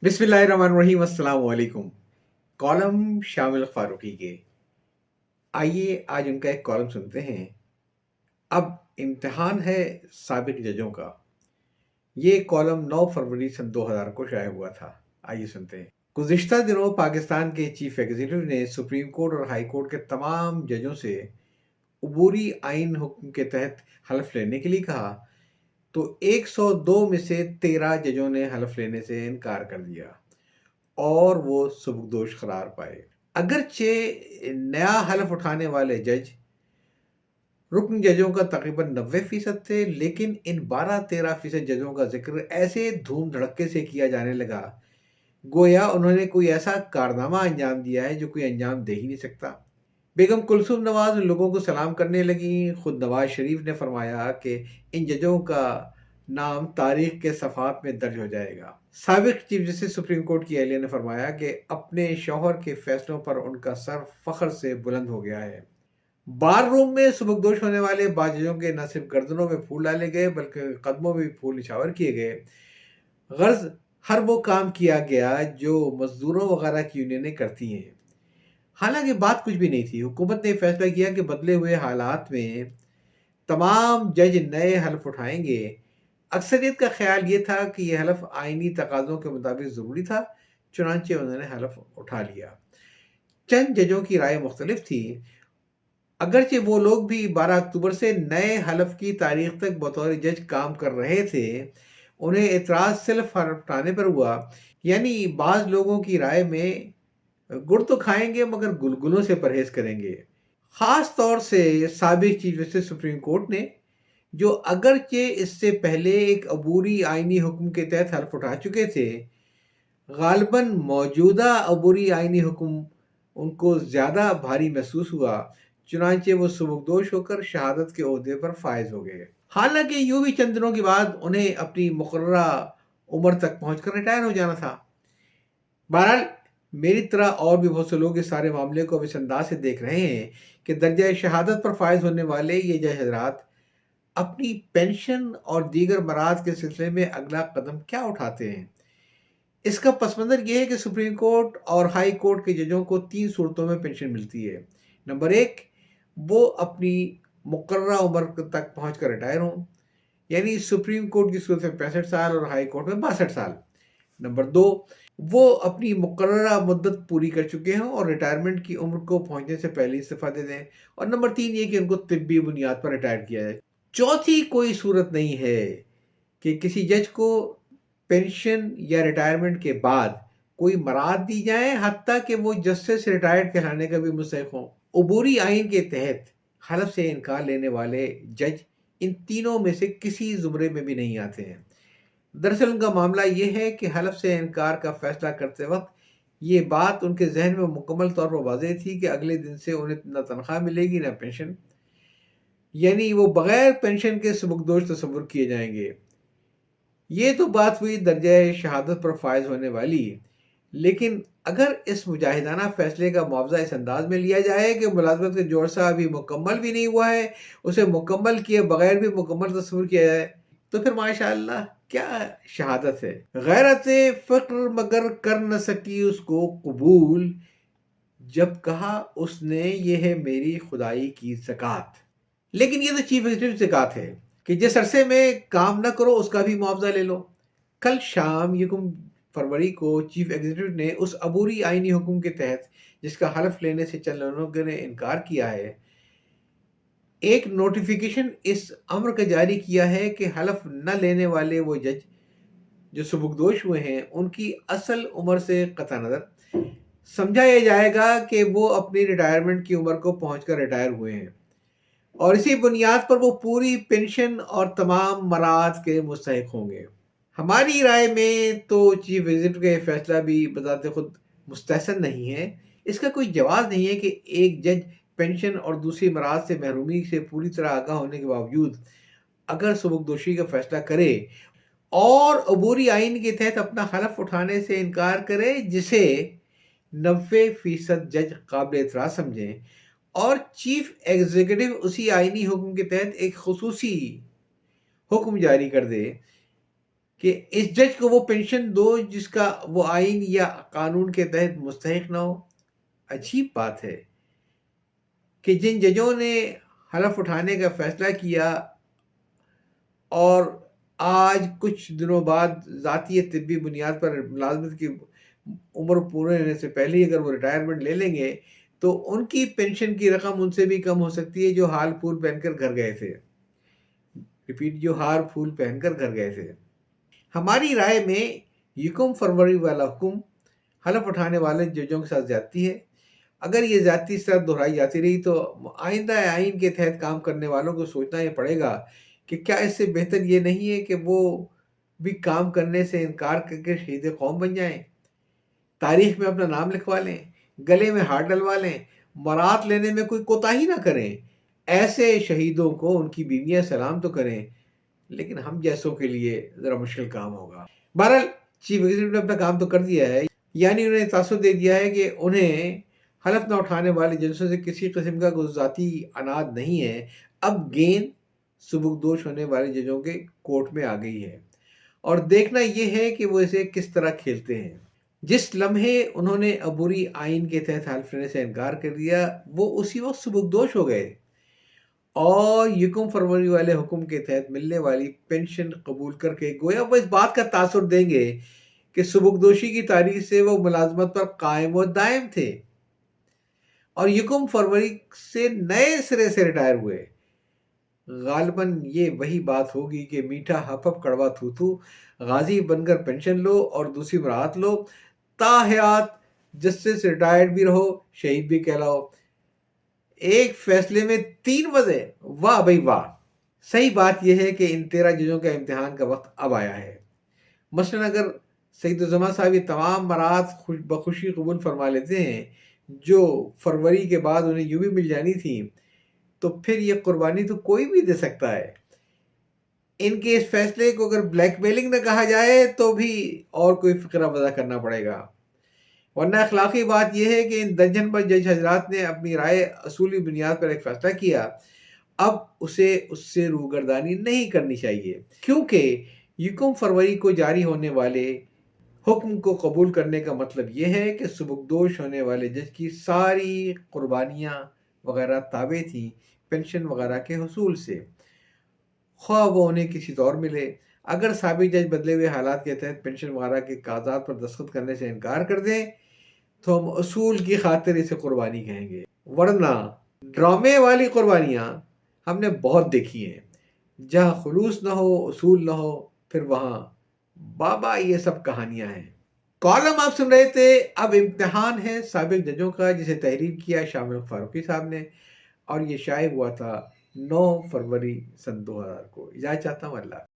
बिस्मिल्लाहिर्रहमानिर्रहीम अस्सलाम वालेकुम। कॉलम शामिल फारूकी के। आइए आज उनका एक कॉलम सुनते हैं। अब इम्तिहान है साबिक जजों का। ये कॉलम 9 फरवरी सन 2000 को शाया हुआ था। आइए सुनते हैं। गुज़िश्ता दिनों पाकिस्तान के चीफ एग्जीक्यूटिव ने सुप्रीम कोर्ट और हाई कोर्ट के तमाम जजों से अबूरी आइन हुक्म के तहत हल्फ लेने के लिए कहा, तो 102 में से 13 जजों ने हल्फ लेने से इनकार कर दिया और वो सुबकदोश करार पाए। अगरचे नया हलफ उठाने वाले जज रुकन जजों का तकरीबन 90% थे, लेकिन इन 12-13% जजों का जिक्र ऐसे धूम धड़क्के से किया जाने लगा गोया उन्होंने कोई ऐसा कारनामा अंजाम दिया है जो कोई अंजाम दे ही नहीं सकता। बेगम कुलसूम नवाज लोगों को सलाम करने लगी। खुद नवाज शरीफ ने फरमाया कि इन जजों का नाम तारीख के सफ़ात में दर्ज हो जाएगा। साबिक चीफ जस्टिस सुप्रीम कोर्ट की एहलिया ने फरमाया कि अपने शौहर के फैसलों पर उनका सर फख्र से बुलंद हो गया है। बार रूम में सुबकदोश होने वाले बाजजों के न सिर्फ गर्दनों में फूल डाले गए बल्कि कदमों में भी फूल निछावर किए गए। गर्ज हर वो काम किया गया जो मजदूरों वगैरह की यूनियनें करती हैं। हालांकि बात कुछ भी नहीं थी। हुकूमत ने फैसला किया कि बदले हुए हालात में तमाम जज नए हल्फ उठाएंगे। अक्सरियत का ख्याल ये था कि यह हलफ आइनी तकाज़ों के मुताबिक ज़रूरी था, चुनांचे उन्होंने हलफ उठा लिया। चंद जजों की राय मुख्तलिफ थी। अगरचे वो लोग भी 12 अक्टूबर से नए हलफ की तारीख तक बतौर जज काम कर रहे थे, उन्हें एतराज़ सिर्फ हलफ उठाने पर हुआ। यानी बाज़ लोगों की राय में गुड़ तो खाएंगे मगर गुलगुलों से परहेज करेंगे। ख़ास तौर से साबिक चीफ जस्टिस सुप्रीम कोर्ट ने, जो अगरचे इससे पहले एक अबूरी आइनी हुक्म के तहत हल्फ उठा चुके थे, गालिबन मौजूदा अबूरी आइनी हुक्म उनको ज़्यादा भारी महसूस हुआ। चुनांचे वो सुबकदोश होकर शहादत के ओहदे पर फायज हो गए। हालांकि यूं भी चंद दिनों के बाद उन्हें अपनी मुकर्ररा उम्र तक पहुंचकर रिटायर हो जाना था। बहरहाल मेरी तरह और भी बहुत से लोग इस सारे मामले को अब इस अंदाज से देख रहे हैं कि दर्जा शहादत पर फायज होने वाले ये जज हजरात अपनी पेंशन और दीगर मराद के सिलसिले में अगला कदम क्या उठाते हैं। इसका पस मंज़र यह है कि सुप्रीम कोर्ट और हाई कोर्ट के जजों को 3 सूरतों में पेंशन मिलती है। नंबर 1, वो अपनी मुकर्ररा उम्र तक पहुँच कर रिटायर हों, यानी सुप्रीम कोर्ट की सूरत में 65 साल और हाई कोर्ट में 62 साल। नंबर 2, वो अपनी मुकर्ररा मुद्दत पूरी कर चुके हों और रिटायरमेंट की उम्र को पहुँचने से पहले इस्तीफ़ा दे दें। और नंबर 3 ये कि उनको तिब्बी बुनियाद पर रिटायर किया जाए। चौथी कोई सूरत नहीं है कि किसी जज को पेंशन या रिटायरमेंट के बाद कोई मराद दी जाए, हत्ता कि वो जस्टिस रिटायर्ड कहलाने का भी मुस्तहिक हों। अबूरी आइन के तहत हलफ से इनकार लेने वाले जज इन तीनों में से किसी जुमरे में भी नहीं आते हैं। दरअसल उनका मामला ये है कि हलफ से इनकार का फैसला करते वक्त ये बात उनके जहन में मुकम्मल तौर पर वाज़ेह थी कि अगले दिन से उन्हें न तनख्वाह मिलेगी न पेंशन, यानी वो बगैर पेंशन के सुबकदोश तस्वुर किए जाएंगे। ये तो बात हुई दर्जा शहादत पर फायज होने वाली, लेकिन अगर इस मुजाहिदाना फैसले का मुआवजा इस अंदाज में लिया जाए कि मुलाजमत का जोरसा अभी मुकम्मल भी नहीं हुआ है, उसे मुकम्मल किए बगैर भी मुकम्मल तस्वुर किया जाए, तो फिर माशाअल्लाह क्या शहादत है। गैरत फ़क्र मगर कर न सकी उसको कबूल, जब कहा उसने ये है मेरी खुदाई की ज़कात। लेकिन ये तो चीफ एग्जीक्यूटिव से बात है कि जिस अरसे में काम ना करो उसका भी मुआवजा ले लो। कल शाम 1 फरवरी को चीफ एग्जीक्यूटिव ने उस अबूरी आइनी हुक्म के तहत जिसका हलफ लेने से चंद लोगों ने इनकार किया है, एक नोटिफिकेशन इस अम्र का जारी किया है कि हलफ न लेने वाले वो जज जो सुबकदोश हुए हैं उनकी असल उम्र से कतई नज़र समझा यह जाएगा कि वो अपनी रिटायरमेंट की उम्र को पहुंचकर रिटायर हुए हैं और इसी बुनियाद पर वो पूरी पेंशन और तमाम मराद के मुस्तहिक होंगे। हमारी राय में तो चीफ एग्जीक्यूटिव का यह फैसला भी बताते खुद मुस्तहसन नहीं है। इसका कोई जवाब नहीं है कि एक जज पेंशन और दूसरी मराद से महरूमी से पूरी तरह आगाह होने के बावजूद अगर सुबकदोशी का फैसला करे और अबूरी आइन के तहत अपना हलफ उठाने से इनकार करे, जिसे 90% जज काबिल एतराज़ समझें, और चीफ एग्जीक्यूटिव उसी आइनी हुक्म के तहत एक खुसूसी हुक्म जारी कर दे کہ اس جج کو وہ پینشن دو جس کا وہ آئین یا قانون کے تحت مستحق نہ ہو۔ عجیب بات ہے کہ جن ججوں نے حلف اٹھانے کا فیصلہ کیا اور آج کچھ دنوں بعد ذاتی یا طبی بنیاد پر ملازمت کی عمر پورے ہونے سے پہلے ہی اگر وہ ریٹائرمنٹ لے لیں گے تو ان کی پینشن کی رقم ان سے بھی کم ہو سکتی ہے جو حال پھول پہن کر گھر گئے تھے۔ ریپیٹ، جو ہار پھول پہن کر گھر گئے تھے۔ ہماری رائے میں یکم فروری والا حکم حلف اٹھانے والے ججوں کے ساتھ زیادتی ہے۔ اگر یہ زیادتی اس طرح دہرائی جاتی رہی تو آئندہ آئین کے تحت کام کرنے والوں کو سوچنا یہ پڑے گا کہ کیا اس سے بہتر یہ نہیں ہے کہ وہ بھی کام کرنے سے انکار کر کے شہید قوم بن جائیں، تاریخ میں اپنا نام لکھوا لیں، گلے میں ہار ڈلوا لیں، برات لینے میں کوئی کوتاہی نہ کریں۔ ایسے شہیدوں کو ان کی بیویاں سلام تو کریں، لیکن ہم جیسوں کے لیے ذرا مشکل کام ہوگا۔ بہرحال چیف ایگزیکٹو نے اپنا کام تو کر دیا ہے، یعنی انہیں تاثر دے دیا ہے کہ انہیں حلف نہ اٹھانے والے جلسوں سے کسی قسم کا کوئی ذاتی اناد نہیں ہے۔ اب گیند سبکدوش ہونے والے ججوں کے کورٹ میں آ گئی ہے اور دیکھنا یہ ہے کہ وہ اسے کس طرح کھیلتے ہیں۔ جس لمحے انہوں نے عبوری آئین کے تحت حلف لینے سے انکار کر دیا وہ اسی وقت سبکدوش ہو گئے اور یکم فروری والے حکم کے تحت ملنے والی پینشن قبول کر کے گویا وہ اس بات کا تاثر دیں گے کہ سبکدوشی کی تاریخ سے وہ ملازمت پر قائم و دائم تھے اور یکم فروری سے نئے سرے سے ریٹائر ہوئے۔ غالباً یہ وہی بات ہوگی کہ میٹھا ہپ ہپ کڑوا تھو تھو، غازی بن کر پینشن لو اور دوسری برات لو، تا حیات جسٹس ریٹائرڈ بھی رہو، شہید بھی کہلاؤ۔ ایک فیصلے میں 3 وجہ، واہ بھائی واہ۔ صحیح بات یہ ہے کہ ان 13 ججوں کا امتحان کا وقت اب آیا ہے۔ مثلا اگر سعید الزماں صاحب یہ تمام برات بخوشی قبول فرما لیتے ہیں جو فروری کے بعد انہیں یوں بھی مل جانی تھی، تو پھر یہ قربانی تو کوئی بھی دے سکتا ہے۔ ان کے اس فیصلے کو اگر بلیک میلنگ نہ کہا جائے تو بھی اور کوئی فقرہ وضع کرنا پڑے گا، ورنہ اخلاقی بات یہ ہے کہ ان درجن پر جج حضرات نے اپنی رائے اصولی بنیاد پر ایک فیصلہ کیا، اب اسے اس سے روگردانی نہیں کرنی چاہیے، کیونکہ یکم فروری کو جاری ہونے والے حکم کو قبول کرنے کا مطلب یہ ہے کہ سبکدوش ہونے والے جج کی ساری قربانیاں وغیرہ تابع تھیں پینشن وغیرہ کے حصول سے، خواہ وہ انہیں کسی طور ملے۔ اگر سابق جج بدلے ہوئے حالات کے تحت پینشن وغیرہ کے کاغذات پر دستخط کرنے سے انکار کر دیں تو ہم اصول کی خاطر اسے قربانی کہیں گے، ورنہ ڈرامے والی قربانیاں ہم نے بہت دیکھی ہیں۔ جہاں خلوص نہ ہو، اصول نہ ہو، پھر وہاں بابا یہ سب کہانیاں ہیں۔ کالم آپ سن رہے تھے، اب امتحان ہے سابق ججوں کا، جسے تحریر کیا شامل فاروقی صاحب نے، اور یہ شائع ہوا تھا 9 فروری سن 2000 کو۔ اجازت چاہتا ہوں، اللہ